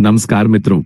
नमस्कार मित्रों,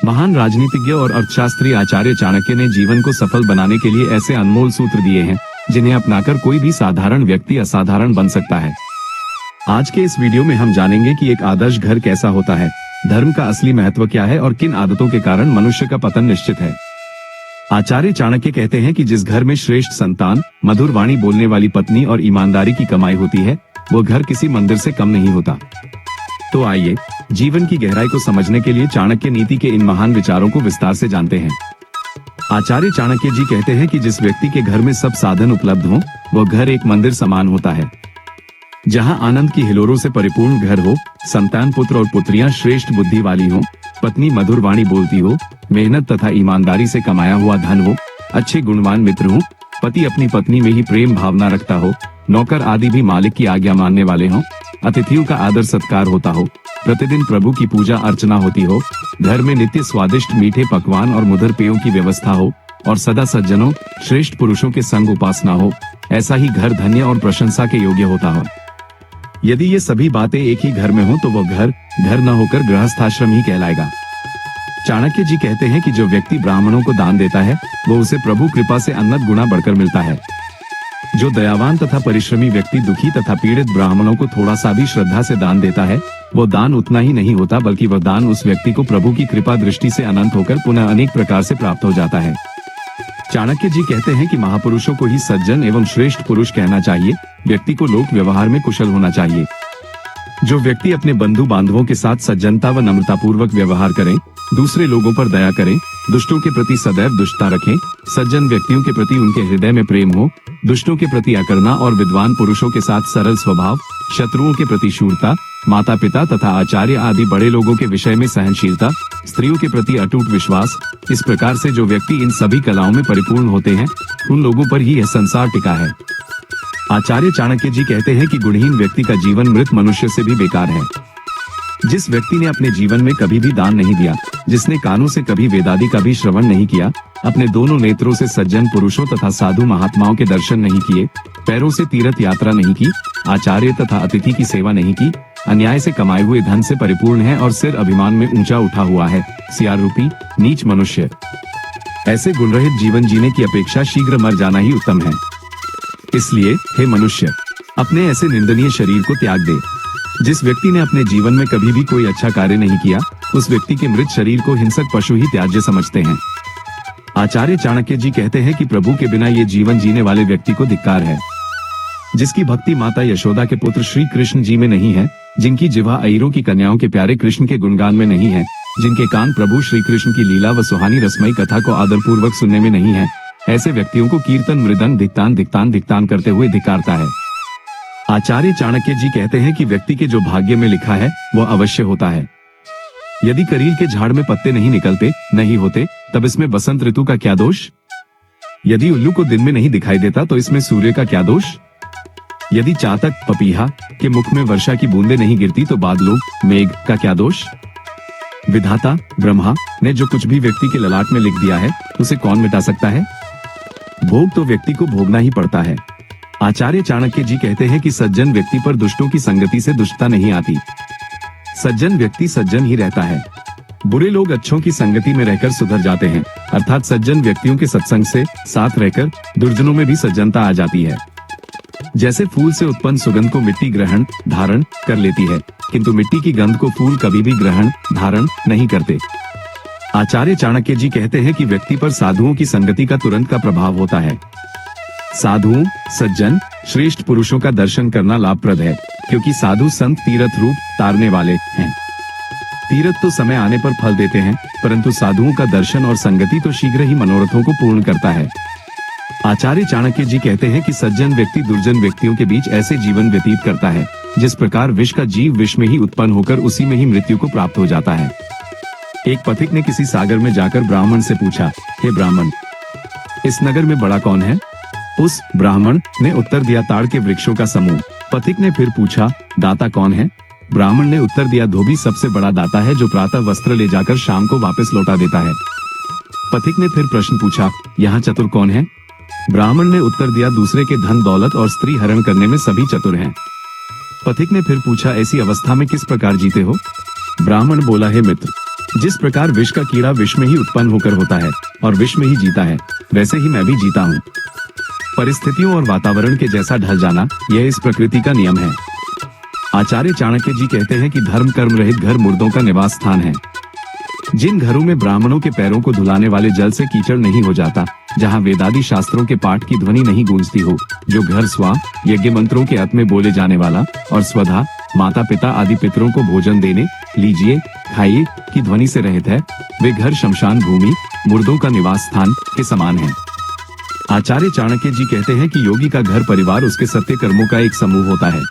महान राजनीतिज्ञ और अर्थशास्त्री आचार्य चाणक्य ने जीवन को सफल बनाने के लिए ऐसे अनमोल सूत्र दिए हैं जिन्हें अपनाकर कोई भी साधारण व्यक्ति असाधारण बन सकता है। आज के इस वीडियो में हम जानेंगे कि एक आदर्श घर कैसा होता है, धर्म का असली महत्व क्या है और किन आदतों के कारण मनुष्य का पतन निश्चित है। आचार्य चाणक्य कहते हैं कि जिस घर में श्रेष्ठ संतान, मधुर वाणी बोलने वाली पत्नी और ईमानदारी की कमाई होती है, वो घर किसी मंदिर से कम नहीं होता। तो आइए जीवन की गहराई को समझने के लिए चाणक्य नीति के इन महान विचारों को विस्तार से जानते हैं। आचार्य चाणक्य जी कहते हैं कि जिस व्यक्ति के घर में सब साधन उपलब्ध हों, वो घर एक मंदिर समान होता है। जहां आनंद की हिलोरों से परिपूर्ण घर हो, संतान पुत्र और पुत्रियां श्रेष्ठ बुद्धि वाली हो, पत्नी मधुर वाणी बोलती हो, मेहनत तथा ईमानदारी से कमाया हुआ धन हो, अच्छे गुणवान मित्र हो, पति अपनी पत्नी में ही प्रेम भावना रखता हो, नौकर आदि भी मालिक की आज्ञा मानने वाले हों, अतिथियों का आदर सत्कार होता हो, प्रतिदिन प्रभु की पूजा अर्चना होती हो, घर में नित्य स्वादिष्ट मीठे पकवान और मधुर पेयों की व्यवस्था हो और सदा सज्जनों श्रेष्ठ पुरुषों के संग उपासना हो, ऐसा ही घर धन्य और प्रशंसा के योग्य होता हो। यदि ये सभी बातें एक ही घर में हो तो वो घर न होकर गृहस्थाश्रम ही कहलाएगा। चाणक्य जी कहते हैं कि जो व्यक्ति ब्राह्मणों को दान देता है, वो उसे प्रभु कृपा से अनंत गुना बढ़कर मिलता है। जो दयावान तथा परिश्रमी व्यक्ति दुखी तथा पीड़ित ब्राह्मणों को थोड़ा सा भी श्रद्धा से दान देता है, वो दान उतना ही नहीं होता बल्कि वह दान उस व्यक्ति को प्रभु की कृपा दृष्टि से अनंत होकर पुनः अनेक प्रकार से प्राप्त हो जाता है। चाणक्य जी कहते हैं कि महापुरुषों को ही सज्जन एवं श्रेष्ठ पुरुष कहना चाहिए। व्यक्ति को लोक व्यवहार में कुशल होना चाहिए। जो व्यक्ति अपने बंधु बांधवों के साथ सज्जनता व नम्रता पूर्वक व्यवहार करें, दूसरे लोगों पर दया करें, दुष्टों के प्रति सदैव दुष्टता रखें, सज्जन व्यक्तियों के प्रति उनके हृदय में प्रेम हो, दुष्टों के प्रति अकरुणा और विद्वान पुरुषों के साथ सरल स्वभाव, शत्रुओं के प्रति शूरता, माता पिता तथा आचार्य आदि बड़े लोगों के विषय में सहनशीलता, स्त्रियों के प्रति अटूट विश्वास, इस प्रकार से जो व्यक्ति इन सभी कलाओं में परिपूर्ण होते हैं, उन लोगों पर ही यह संसार टिका है। आचार्य चाणक्य जी कहते हैं कि गुणहीन व्यक्ति का जीवन मृत मनुष्य से भी बेकार है। जिस व्यक्ति ने अपने जीवन में कभी भी दान नहीं दिया, जिसने कानों से कभी वेदादि का भी श्रवण नहीं किया, अपने दोनों नेत्रों से सज्जन पुरुषों तथा साधु महात्माओं के दर्शन नहीं किए, पैरों से तीर्थ यात्रा नहीं की, आचार्य तथा अतिथि की सेवा नहीं की, अन्याय से कमाए हुए धन से परिपूर्ण है और सिर अभिमान में ऊंचा उठा हुआ है, सियार रूपी नीच मनुष्य। ऐसे गुणरहित जीवन जीने की अपेक्षा शीघ्र मर जाना ही उत्तम है। इसलिए हे मनुष्य, अपने ऐसे निंदनीय शरीर को त्याग दे। जिस व्यक्ति ने अपने जीवन में कभी भी कोई अच्छा कार्य नहीं किया, उस व्यक्ति के मृत शरीर को हिंसक पशु ही त्याज्य समझते हैं। आचार्य चाणक्य जी कहते हैं कि प्रभु के बिना ये जीवन जीने वाले व्यक्ति को धिक्कार है। जिसकी भक्ति माता यशोदा के पुत्र श्री कृष्ण जी में नहीं है, जिनकी जिह्वा अइरों की कन्याओं के प्यारे कृष्ण के गुणगान में नहीं है, जिनके कान प्रभु श्री कृष्ण की लीला व सुहानी रसमयी कथा को आदर पूर्वक सुनने में नहीं है, ऐसे व्यक्तियों को कीर्तन मृदंग धिक्तान करते हुए धिक्कारता है। आचार्य चाणक्य जी कहते हैं कि व्यक्ति के जो भाग्य में लिखा है वो अवश्य होता है। यदि करील के झाड़ में पत्ते नहीं निकलते, नहीं होते, तब इसमें बसंत ऋतु का क्या दोष? यदि उल्लू को दिन में नहीं दिखाई देता तो इसमें सूर्य का क्या दोष? यदि चातक पपीहा के मुख में वर्षा की बूंदे नहीं गिरती तो बादलों मेघ का क्या दोष? विधाता ब्रह्मा ने जो कुछ भी व्यक्ति के ललाट में लिख दिया है, उसे कौन मिटा सकता है? भोग तो व्यक्ति को भोगना ही पड़ता है। आचार्य चाणक्य जी कहते हैं कि सज्जन व्यक्ति पर दुष्टों की संगति से दुष्टता नहीं आती। सज्जन व्यक्ति सज्जन ही रहता है। बुरे लोग अच्छों की संगति में रहकर सुधर जाते हैं, अर्थात सज्जन व्यक्तियों के सत्संग से साथ रहकर दुर्जनों में भी सज्जनता आ जाती है। जैसे फूल से उत्पन्न सुगंध को मिट्टी ग्रहण धारण कर लेती है, किंतु मिट्टी की गंध को फूल कभी भी ग्रहण धारण नहीं करते। आचार्य चाणक्य जी कहते हैं कि व्यक्ति पर साधुओं की संगति का तुरंत का प्रभाव होता है। साधुओं, सज्जन, श्रेष्ठ पुरुषों का दर्शन करना लाभप्रद है, क्योंकि साधु संत तीर्थ रूप तारने वाले हैं। तीर्थ तो समय आने पर फल देते हैं, परंतु साधुओं का दर्शन और संगति तो शीघ्र ही मनोरथों को पूर्ण करता है। आचार्य चाणक्य जी कहते हैं कि सज्जन व्यक्ति दुर्जन व्यक्तियों के बीच ऐसे जीवन व्यतीत करता है, जिस प्रकार विष का जीव विष में ही उत्पन्न होकर उसी में ही मृत्यु को प्राप्त हो जाता है। एक पथिक ने किसी सागर में जाकर ब्राह्मण से पूछा, हे ब्राह्मण, इस नगर में बड़ा कौन है? उस ब्राह्मण ने उत्तर दिया, ताड़ के वृक्षों का समूह। पथिक ने फिर पूछा, दाता कौन है? ब्राह्मण ने उत्तर दिया, धोबी सबसे बड़ा दाता है, जो प्रातः वस्त्र ले जाकर शाम को वापस लौटा देता है। पथिक ने फिर प्रश्न पूछा, यहाँ चतुर कौन है? ब्राह्मण ने उत्तर दिया, दूसरे के धन दौलत और स्त्री हरण करने में सभी चतुर हैं। पथिक ने फिर पूछा, ऐसी अवस्था में किस प्रकार जीते हो? ब्राह्मण बोला, हे मित्र, जिस प्रकार विष का कीड़ा विष में ही उत्पन्न होकर होता है और विष में ही जीता है, वैसे ही मैं भी जीता हूँ। परिस्थितियों और वातावरण के जैसा ढल जाना, यह इस प्रकृति का नियम है। आचार्य चाणक्य जी कहते हैं कि धर्म कर्म रहित घर मुर्दों का निवास स्थान है। जिन घरों में ब्राह्मणों के पैरों को धुलाने वाले जल से कीचड़ नहीं हो जाता, जहाँ वेदादि शास्त्रों के पाठ की ध्वनि नहीं गूंजती हो, जो घर स्वा यज्ञ मंत्रों के अर्थ में बोले जाने वाला और स्वधा माता पिता आदि पितरों को भोजन देने, लीजिए खाइए की ध्वनि से रहित है, वे घर शमशान भूमि मुर्दों का निवास स्थान के समान है। आचार्य चाणक्य जी कहते हैं कि योगी का घर परिवार उसके सत्य कर्मों का एक समूह होता है।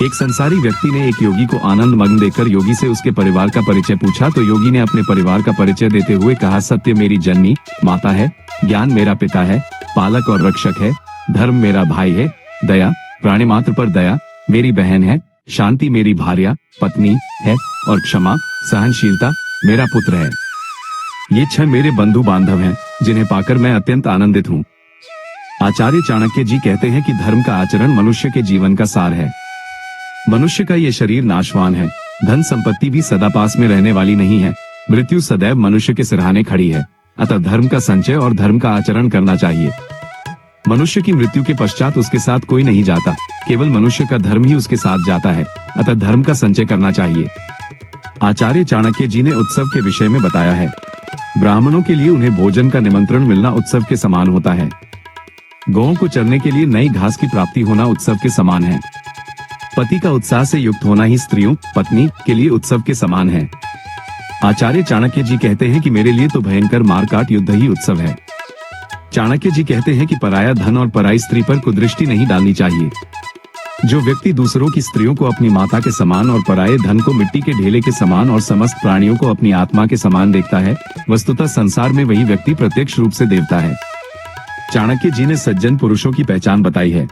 एक संसारी व्यक्ति ने एक योगी को आनंद मग्न देखकर योगी से उसके परिवार का परिचय पूछा, तो योगी ने अपने परिवार का परिचय देते हुए कहा, सत्य मेरी जननी माता है, ज्ञान मेरा पिता है, पालक और रक्षक है, धर्म मेरा भाई है, दया प्राणी मात्र पर दया मेरी बहन है, शांति मेरी भार्या पत्नी है और क्षमा सहनशीलता मेरा पुत्र है। ये 6 मेरे बंधु बांधव हैं, जिन्हें पाकर मैं अत्यंत आनंदित हूँ। आचार्य चाणक्य जी कहते हैं कि धर्म का आचरण मनुष्य के जीवन का सार है। मनुष्य का ये शरीर नाशवान है, धन संपत्ति भी सदा पास में रहने वाली नहीं है, मृत्यु सदैव मनुष्य के सिरहाने खड़ी है, अतः धर्म का संचय और धर्म का आचरण करना चाहिए। मनुष्य की मृत्यु के पश्चात उसके साथ कोई नहीं जाता, केवल मनुष्य का धर्म ही उसके साथ जाता है, अतः धर्म का संचय करना चाहिए। आचार्य चाणक्य जी ने उत्सव के विषय में बताया है, ब्राह्मणों के लिए उन्हें भोजन का निमंत्रण मिलना उत्सव के समान होता है। गौओं को चरने के लिए नई घास की प्राप्ति होना उत्सव के समान है। पति का उत्साह से युक्त होना ही स्त्रियों पत्नी के लिए उत्सव के समान है। आचार्य चाणक्य जी कहते हैं कि मेरे लिए तो भयंकर मारकाट युद्ध ही उत्सव है। चाणक्य जी कहते हैं कि पराया धन और पराई स्त्री पर कुदृष्टि नहीं डालनी चाहिए। जो व्यक्ति दूसरों की स्त्रियों को अपनी माता के समान और पराये धन को मिट्टी के ढेले के समान और समस्त प्राणियों को अपनी आत्मा के समान देखता है, वस्तुतः संसार में वही व्यक्ति प्रत्यक्ष रूप से देवता है। चाणक्य जी ने सज्जन पुरुषों की पहचान बताई है।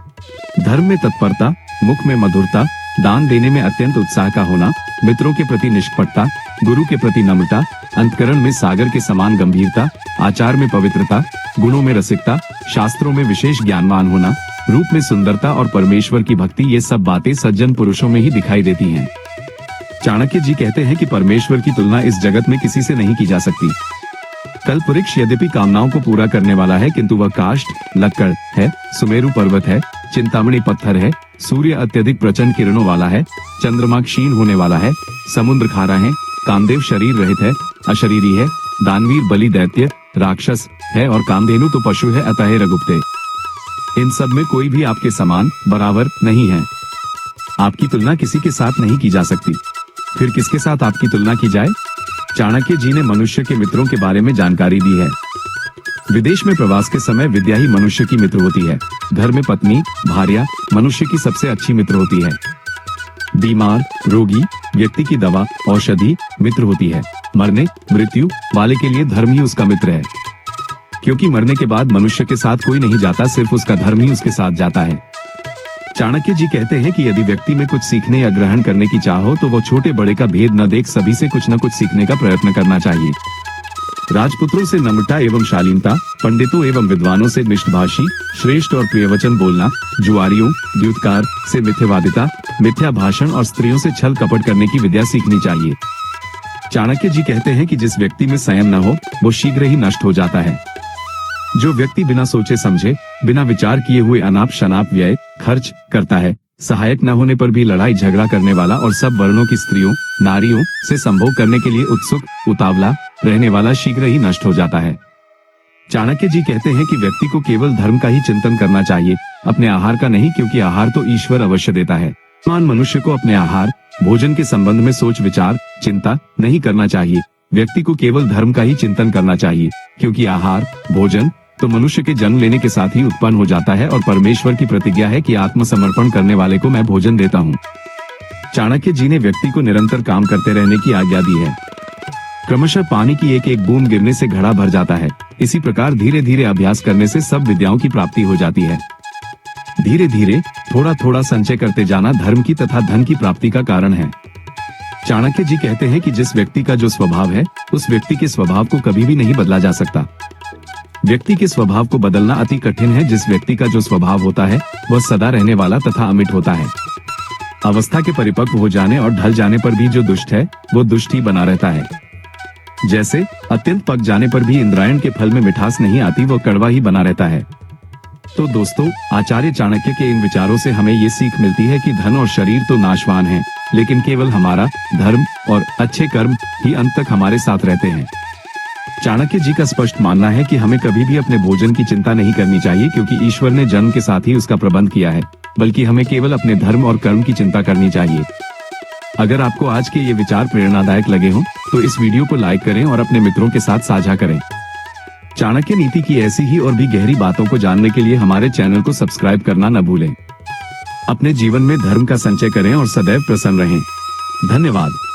धर्म में तत्परता, मुख में मधुरता, दान देने में अत्यंत उत्साह का होना, मित्रों के प्रति निष्कपटता, गुरु के प्रति नम्रता, अंतकरण में सागर के समान गंभीरता, आचार में पवित्रता, गुणों में रसिकता, शास्त्रों में विशेष ज्ञानवान होना, रूप में सुंदरता और परमेश्वर की भक्ति, ये सब बातें सज्जन पुरुषों में ही दिखाई देती हैं। चाणक्य जी कहते हैं कि परमेश्वर की तुलना इस जगत में किसी से नहीं की जा सकती। कल्पवृक्ष यद्यपि कामनाओं को पूरा करने वाला है, किंतु वह काष्ठ लक्कड़ है, सुमेरु पर्वत है, चिंतामणि पत्थर है, सूर्य अत्यधिक प्रचंड किरणों वाला है, चंद्रमा क्षीण होने वाला है, समुद्र खारा है, कामदेव शरीर रहित है, अशरीरी है, दानवीर बलि दैत्य राक्षस है और कामधेनु तो पशु है, अतः हे रघुपते, इन सब में कोई भी आपके समान बराबर नहीं है। आपकी तुलना किसी के साथ नहीं की जा सकती, फिर किसके साथ आपकी तुलना की जाए? चाणक्य जी ने मनुष्य के मित्रों के बारे में जानकारी दी है। विदेश में प्रवास के समय विद्या ही मनुष्य की मित्र होती है। घर में पत्नी भार्या मनुष्य की सबसे अच्छी मित्र होती है। बीमार रोगी व्यक्ति की दवा औषधि मित्र होती है। मरने मृत्यु वाले के लिए धर्म ही उसका मित्र है, क्योंकि मरने के बाद मनुष्य के साथ कोई नहीं जाता, सिर्फ उसका धर्म ही उसके साथ जाता है। चाणक्य जी कहते हैं कि यदि व्यक्ति में कुछ सीखने या ग्रहण करने की चाह हो, तो वो छोटे बड़े का भेद न देख सभी से कुछ न कुछ सीखने का प्रयत्न करना चाहिए। राजपुत्रों से नम्रता एवं शालीनता, पंडितों एवं विद्वानों से मिष्टभाषी श्रेष्ठ और प्रियवचन बोलना, जुआरियों द्युतकार से मिथ्यावादिता मिथ्या भाषण और स्त्रियों से छल कपट करने की विद्या सीखनी चाहिए। चाणक्य जी कहते हैं कि जिस व्यक्ति में संयम न हो, वो शीघ्र ही नष्ट हो जाता है। जो व्यक्ति बिना सोचे समझे बिना विचार किए हुए अनाप शनाप व्यय खर्च करता है, सहायक न होने पर भी लड़ाई झगड़ा करने वाला और सब वर्णों की स्त्रियों नारियों से संभोग करने के लिए उत्सुक उतावला रहने वाला शीघ्र ही नष्ट हो जाता है। चाणक्य जी कहते हैं कि व्यक्ति को केवल धर्म का ही चिंतन करना चाहिए, अपने आहार का नहीं, क्योंकि आहार तो ईश्वर अवश्य देता है। मान मनुष्य को अपने आहार भोजन के संबंध में सोच विचार चिंता नहीं करना चाहिए। व्यक्ति को केवल धर्म का ही चिंतन करना चाहिए, क्योंकि आहार भोजन तो मनुष्य के जन्म लेने के साथ ही उत्पन्न हो जाता है और परमेश्वर की प्रतिज्ञा है कि आत्मसमर्पण करने वाले को मैं भोजन देता हूँ। चाणक्य जी ने व्यक्ति को निरंतर काम करते रहने की आज्ञा दी है। क्रमशः पानी की एक एक बूंद गिरने से घड़ा भर जाता है। इसी प्रकार धीरे धीरे अभ्यास करने से सब विद्याओं की प्राप्ति हो जाती है। धीरे धीरे थोड़ा थोड़ा संचय करते जाना धर्म की तथा धन की प्राप्ति का कारण है। चाणक्य जी कहते हैं कि जिस व्यक्ति का जो स्वभाव है, उस व्यक्ति के स्वभाव को कभी भी नहीं बदला जा सकता। व्यक्ति के स्वभाव को बदलना अति कठिन है। जिस व्यक्ति का जो स्वभाव होता है, वह सदा रहने वाला तथा अमिट होता है। अवस्था के परिपक्व हो जाने और ढल जाने पर भी जो दुष्ट है, वो दुष्ट ही बना रहता है। जैसे अत्यंत पक जाने पर भी इंद्रायण के फल में मिठास नहीं आती, वो कड़वा ही बना रहता है। तो दोस्तों, आचार्य चाणक्य के इन विचारों से हमें ये सीख मिलती है कि धन और शरीर तो नाशवान हैं, लेकिन केवल हमारा धर्म और अच्छे कर्म ही अंत तक हमारे साथ रहते हैं। चाणक्य जी का स्पष्ट मानना है कि हमें कभी भी अपने भोजन की चिंता नहीं करनी चाहिए, क्योंकि ईश्वर ने जन्म के साथ ही उसका प्रबंध किया है, बल्कि हमें केवल अपने धर्म और कर्म की चिंता करनी चाहिए। अगर आपको आज के ये विचार प्रेरणादायक लगे हों, तो इस वीडियो को लाइक करें और अपने मित्रों के साथ साझा करें। चाणक्य नीति की ऐसी ही और भी गहरी बातों को जानने के लिए हमारे चैनल को सब्सक्राइब करना न भूलें। अपने जीवन में धर्म का संचय करें और सदैव प्रसन्न रहें। धन्यवाद।